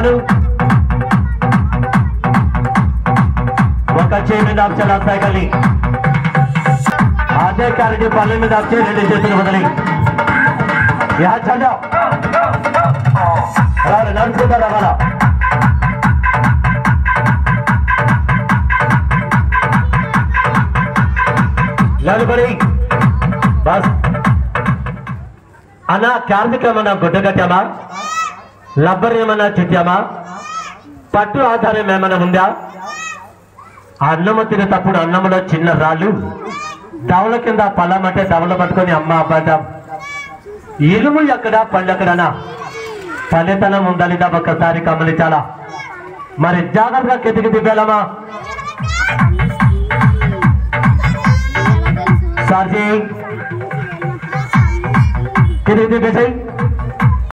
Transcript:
భాను ఒక చేయి మీద అక్షర సైకిల్ అదే క్యారెట్ పల్లె మీద వచ్చి 2 చేతులు వదిలి నడుచుకుంటా రావాలా నలుబడి బస్ అన్న క్యారెట్కి ఏమన్నా గుడ్డ కట్టామా లబ్బర్ ఏమన్నా చుట్టామా పట్టు ఆధారం ఏమైనా ఉందా అన్నము తినేటప్పుడు అన్నములో చిన్న రాళ్ళు దవల కింద పళ్ళం అంటే దవల పట్టుకొని అమ్మ అబ్బాట ఇరుము ఎక్కడ పళ్ళు ఎక్కడనా పల్లెతనం ఉండాలిదా ఒక్కసారి గమనించాలా మరి జాగ్రత్తగా కిటికి దిబ్బేలమా సార్జీ కిటికి దిబ్బేసాయి